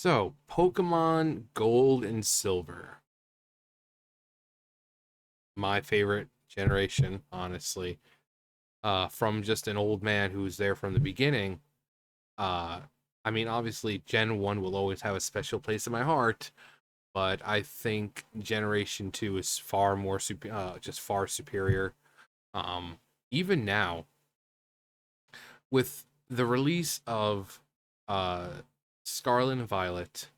So, Pokemon Gold and Silver. My favorite generation, honestly. From just an old man who's there from the beginning. Uh, I mean, obviously, Gen 1 will always have a special place in my heart, but I think Generation 2 is far more just far superior. Um, Even now, with the release of uh, Scarlet and Violet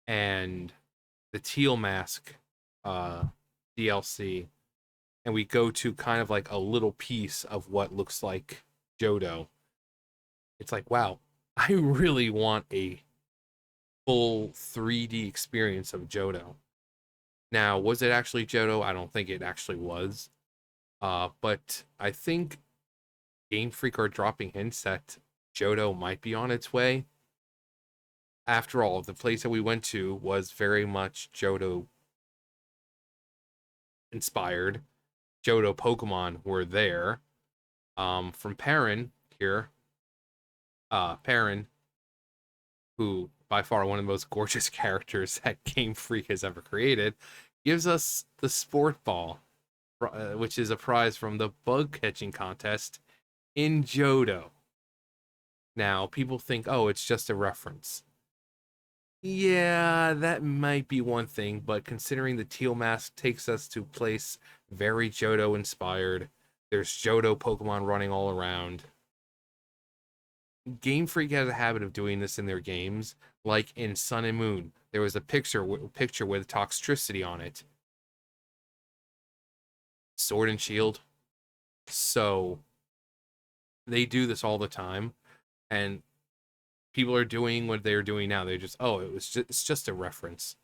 and the Teal Mask uh, DLC, and we go to kind of like a little piece of what looks like Johto. It's like, wow, I really want a full 3D experience of Johto. Now, was it actually Johto? I don't think it actually was. But I think Game Freak are dropping hints that Johto might be on its way. After all, the place that we went to was very much Johto inspired. Johto Pokemon were there. From Perrin here, Perrin, who by far one of the most gorgeous characters that Game Freak has ever created, gives us the Sport Ball, which is a prize from the bug catching contest in Johto. Now, people think, oh, it's just a reference. Yeah, that might be one thing, but considering the teal mask takes us to place very Johto inspired, there's Johto Pokemon running all around. Game Freak has a habit of doing this in their games. Like in Sun and Moon, there was a picture with Toxtricity on it. Sword and Shield. So they do this all the time, and people are doing what they're doing now. They're just, oh, it's just a reference.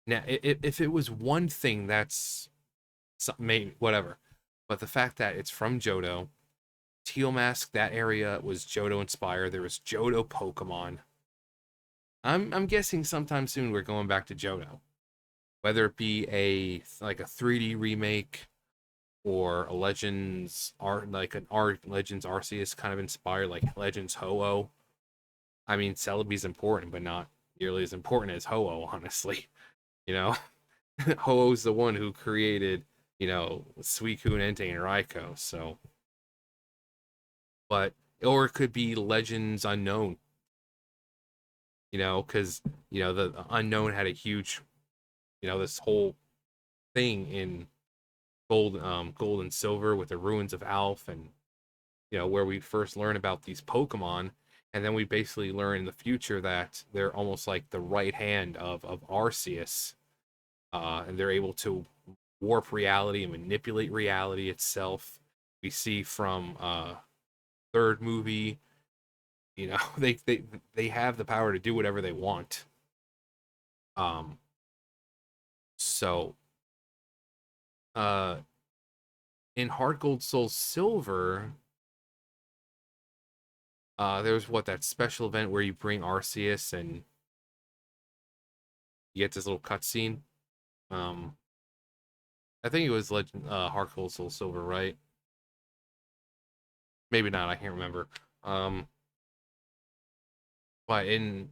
Now, if it was one thing, that's maybe whatever, but the fact that it's from Johto, Teal Mask, that area was Johto inspired. There was Johto Pokemon. I'm guessing sometime soon we're going back to Johto, whether it be a 3D remake or a Legends art like an art Legends Arceus kind of inspired like Legends Ho-Oh. I mean, Celebi's important, but not nearly as important as Ho-Oh, honestly. You know, Ho-Oh's the one who created, Suicune, Entei, and Raikou. So, but or it could be Legends Unknown. Because the Unknown had a huge, this whole thing in gold and silver with the ruins of Alph, and where we first learn about these Pokemon, and then we basically learn in the future that they're almost like the right hand of Arceus, and they're able to warp reality and manipulate reality itself. We see from third movie, they have the power to do whatever they want. Um, so uh, in Heart Gold Soul Silver, there's that special event where you bring Arceus and you get this little cutscene. Um, I think it was Heart Gold Soul Silver, right? Maybe not. I can't remember. Um, but in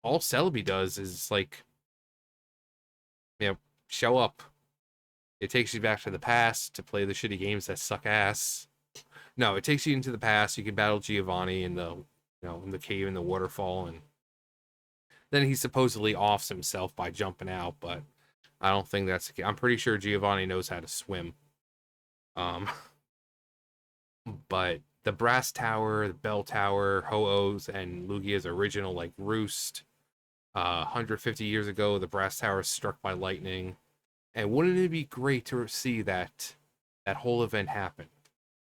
all Celebi does is like, show up. It takes you back to the past to play the shitty games that suck ass. No, it takes you into the past. You can battle Giovanni in the cave in the waterfall, and then he supposedly offs himself by jumping out. But I don't think that's. I'm pretty sure Giovanni knows how to swim. Um, but the Brass Tower, the Bell Tower, Ho-Oh's, and Lugia's original like roost. 150 years ago, the Brass Tower was struck by lightning, and wouldn't it be great to see that whole event happen,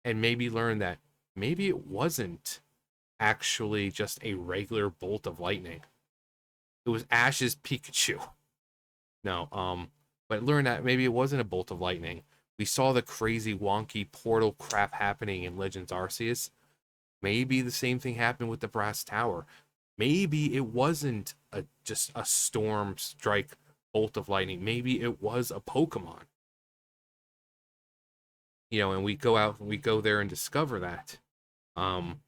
and maybe learn that maybe it wasn't actually just a regular bolt of lightning. It was Ash's Pikachu. No, but learn that maybe it wasn't a bolt of lightning. We saw the crazy wonky portal crap happening in Legends Arceus. Maybe the same thing happened with the Brass Tower. Maybe it wasn't just a storm strike bolt of lightning. Maybe it was a Pokemon. And we go out and we go there and discover that. Um,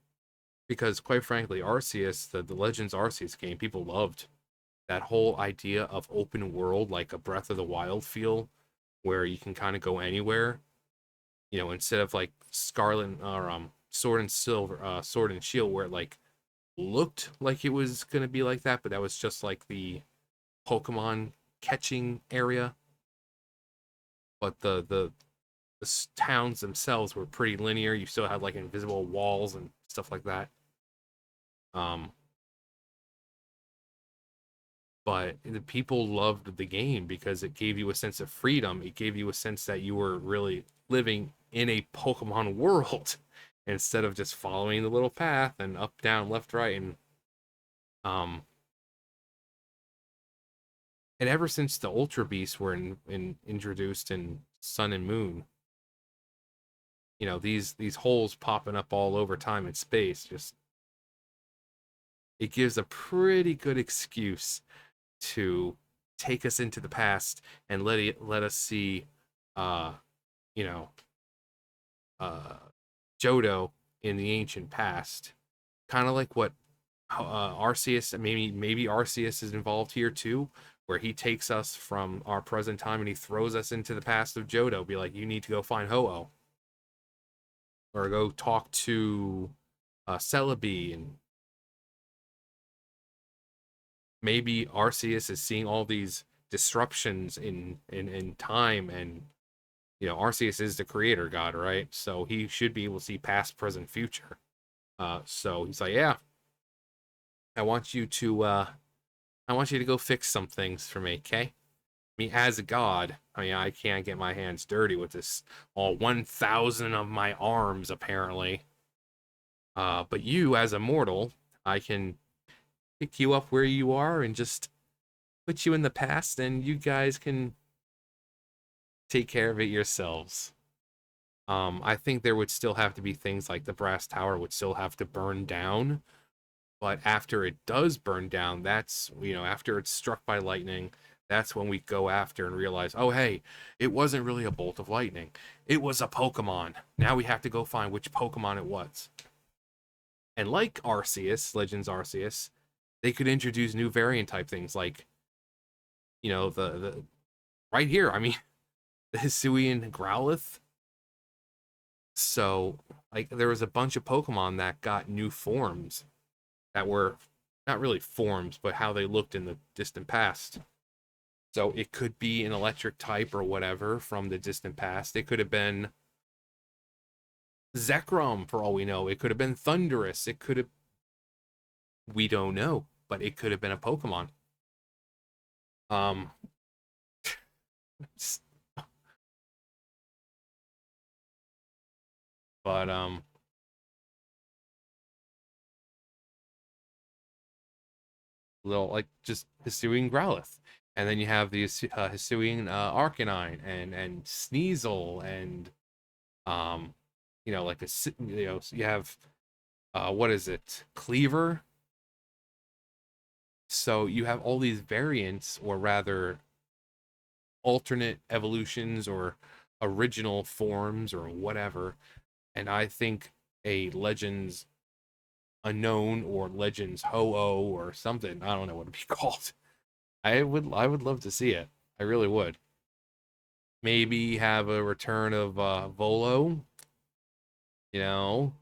because quite frankly, Arceus, the Legends Arceus game, people loved that whole idea of open world, like a Breath of the Wild feel, where you can kind of go anywhere. You know, instead of like Scarlet or Sword and Silver, Sword and Shield, where it like looked like it was gonna be like that, but that was just like the Pokemon catching area. But the towns themselves were pretty linear. You still had like invisible walls and stuff like that. Um, but the people loved the game because it gave you a sense of freedom. It gave you a sense that you were really living in a Pokemon world instead of just following the little path and up, down, left, right, um, and ever since the Ultra Beasts were introduced in Sun and Moon, you know these holes popping up all over time and space, just it gives a pretty good excuse to take us into the past and let us see, uh, you know, uh, Johto in the ancient past, kind of like what Arceus, maybe Arceus is involved here too, where he takes us from our present time and he throws us into the past of Johto. Be like, you need to go find Ho-Oh or go talk to Celebi, and maybe Arceus is seeing all these disruptions in time, and you know Arceus is the creator god, right? So he should be able to see past, present, future. So he's like, yeah, I want you to I want you to go fix some things for me, okay? I mean, as a god, I mean, I can't get my hands dirty with this all 1,000 of my arms, apparently. But you, as a mortal, I can pick you up where you are and just put you in the past, and you guys can take care of it yourselves. I think there would still have to be things like the brass tower would still have to burn down, but after it does burn down, that's, you know, after it's struck by lightning, that's when we go after and realize, oh hey, it wasn't really a bolt of lightning, it was a Pokemon. Now we have to go find which Pokemon it was. And like Arceus, Legends Arceus, they could introduce new variant type things like, you know, the right here, I mean, the Hisuian Growlithe. So like there was a bunch of Pokemon that got new forms that were not really forms, but how they looked in the distant past. So it could be an electric type or whatever from the distant past. It could have been Zekrom for all we know. It could have been Thundurus. It could have, we don't know, but it could have been a Pokemon. Um, but little like just Hisuian Growlithe, and then you have the Hisuian Arcanine and Sneasel and um, you know, like a, you know, you have what is it, Cleaver. So you have all these variants, or rather alternate evolutions or original forms or whatever. And I think a Legends Unknown or Legends Ho-Oh or something, I don't know what it'd be called. I would love to see it. I really would. Maybe have a return of Volo, you know,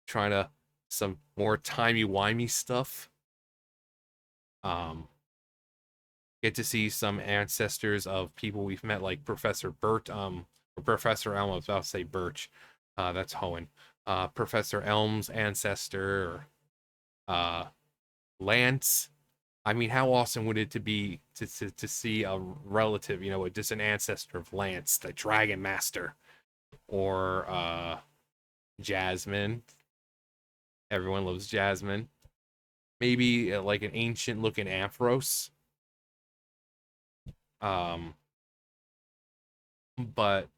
trying to some more timey-wimey stuff. Um, get to see some ancestors of people we've met, like Professor Burt, or Professor Elm. I was about to say Birch. That's Hoenn. Professor Elm's ancestor, or Lance. I mean, how awesome would it to be to see a relative, you know, a distant ancestor of Lance, the Dragon Master, or Jasmine. Everyone loves Jasmine. Maybe like an ancient looking Ampharos. Um, but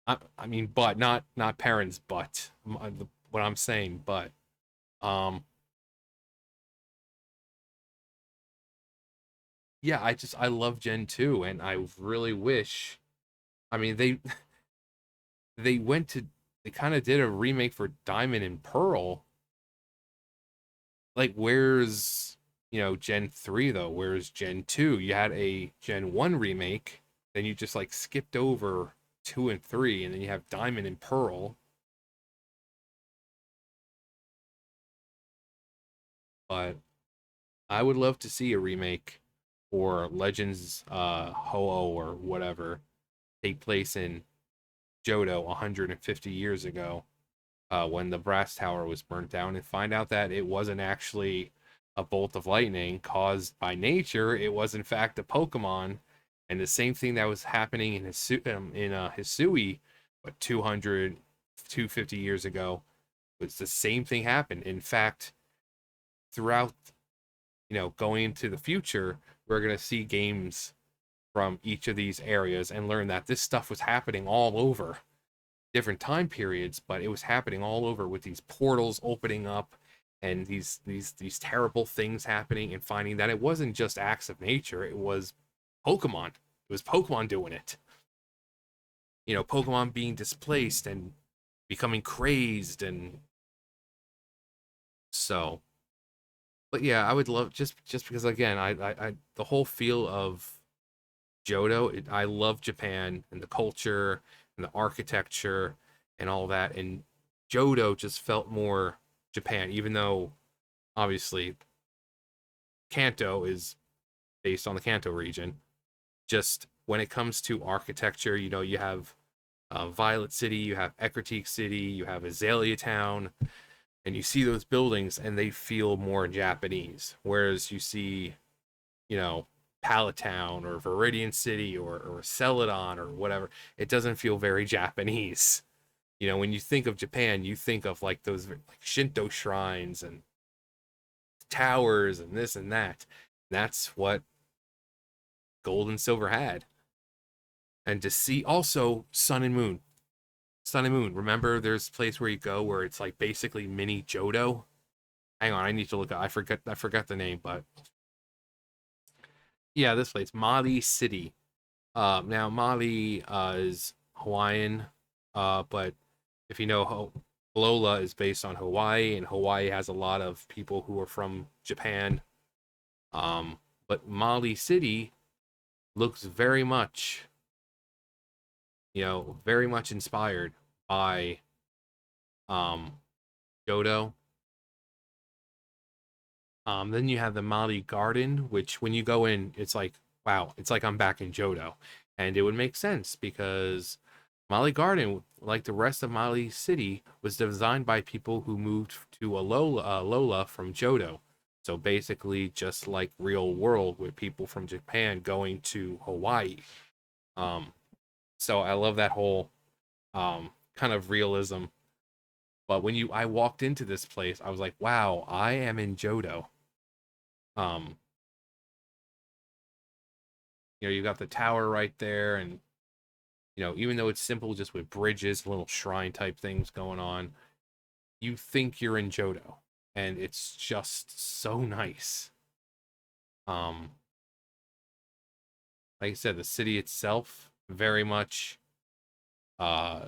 I mean, but not parents, but what I'm saying, but um, yeah, I love Gen 2, and I really wish. I mean, they went to they kind of did a remake for Diamond and Pearl, like where's Gen 3 though? Where's Gen 2? You had a Gen 1 remake, then you just like skipped over 2 and 3, and then you have Diamond and Pearl. But I would love to see a remake or Legends Ho-Oh or whatever take place in Johto 150 years ago, when the brass tower was burnt down, and find out that it wasn't actually a bolt of lightning caused by nature. It was in fact a Pokemon, and the same thing that was happening in Hisui, but 250 years ago, was the same thing happened. In fact, throughout going into the future, we're gonna see games from each of these areas and learn that this stuff was happening all over different time periods, but it was happening all over with these portals opening up and these terrible things happening, and finding that it wasn't just acts of nature, it was Pokemon. It was Pokemon doing it. Pokemon being displaced and becoming crazed, and so. But yeah, I would love, just because again, I the whole feel of Johto. I love Japan and the culture and the architecture and all that. And Johto just felt more Japan, even though obviously Kanto is based on the Kanto region. Just when it comes to architecture, you have Violet City, you have Ecruteak City, you have Azalea Town, and you see those buildings and they feel more Japanese. Whereas you see you know, Pallet Town or Viridian City or Celadon or whatever, it doesn't feel very Japanese. When you think of Japan, you think of like those like Shinto shrines and towers and this and that. That's what Gold and Silver had. And to see also Sun and Moon. Sun and Moon. Remember, there's a place where you go where it's like basically mini Johto. Hang on, I need to look up. I forgot the name, but yeah, this place, Mali City. Now Mali is Hawaiian, but if you know, Lola is based on Hawaii, and Hawaii has a lot of people who are from Japan. But Mali City looks very much inspired by um, Johto. Then you have the Mali Garden, which when you go in, it's like, wow, it's like I'm back in Johto. And it would make sense because Mali Garden, like the rest of Mali City, was designed by people who moved to Lola from Johto. So basically, just like real world with people from Japan going to Hawaii. Um, so I love that whole kind of realism. But when I walked into this place, I was like, wow, I am in Johto. Um, you got the tower right there, and even though it's simple, just with bridges, little shrine type things going on, you think you're in Johto, and it's just so nice. Um, like I said, the city itself very much uh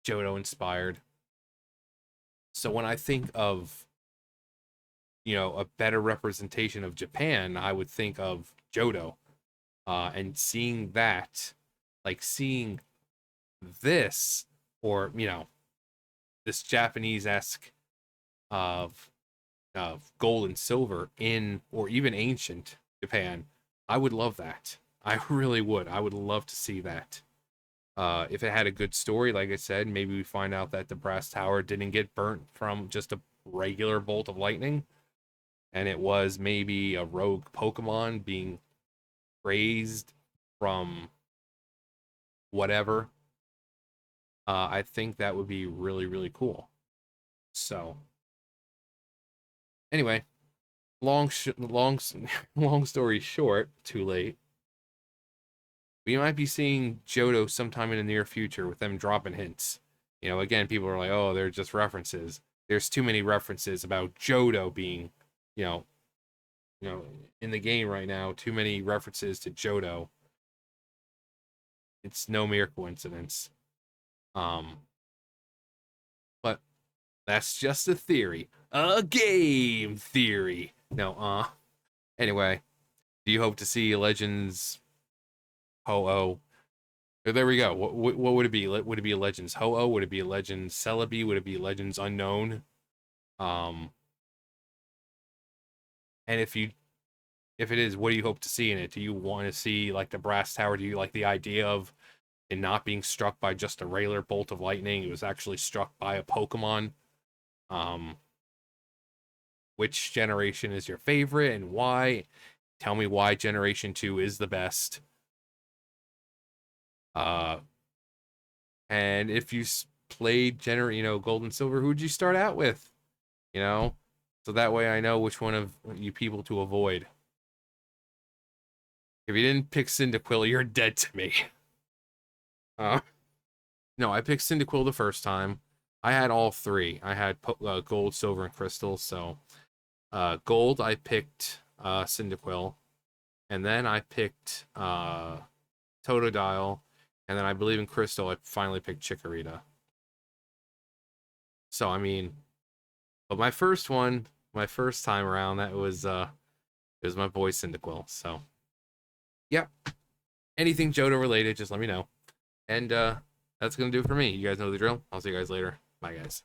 Johto inspired. So when I think of a better representation of Japan, I would think of Johto. And seeing that, like seeing this, or this Japanese esque of gold and silver in, or even ancient Japan, I would love that. I really would. I would love to see that. If it had a good story, like I said, maybe we find out that the brass tower didn't get burnt from just a regular bolt of lightning, and it was maybe a rogue Pokemon being raised from whatever. I think that would be really, really cool. So, anyway, long story short, too late. We might be seeing Johto sometime in the near future with them dropping hints. Again, people are like, "Oh, they're just references." There's too many references about Johto being, you know, you know, in the game right now. Too many references to Johto. It's no mere coincidence. Um, but That's just a theory. A game theory. No, anyway, do you hope to see Legends Ho-Oh? There we go. What would it be? Would it be a Legends Ho-Oh? Would it be a Legends Celebi? Would it be Legends Unknown? Um, and if it is, what do you hope to see in it? Do you want to see like the brass tower? Do you like the idea of it not being struck by just a regular bolt of lightning? It was actually struck by a Pokemon. Um, which generation is your favorite and why? Tell me why Generation 2 is the best. Uh, and if you played Gold and Silver, who'd you start out with? You know, so that way I know which one of you people to avoid. If you didn't pick Cyndaquil, you're dead to me. Uh, no, I picked Cyndaquil the first time. I had all three. I had Gold, Silver, and Crystal. So, Gold, I picked Cyndaquil, and then I picked Totodile, and then I believe in Crystal, I finally picked Chikorita. So I mean, but my first one, my first time around, that was it was my boy Cyndaquil. So yep, anything Johto related, just let me know. And that's gonna do it for me. You guys know the drill. I'll see you guys later. Bye guys.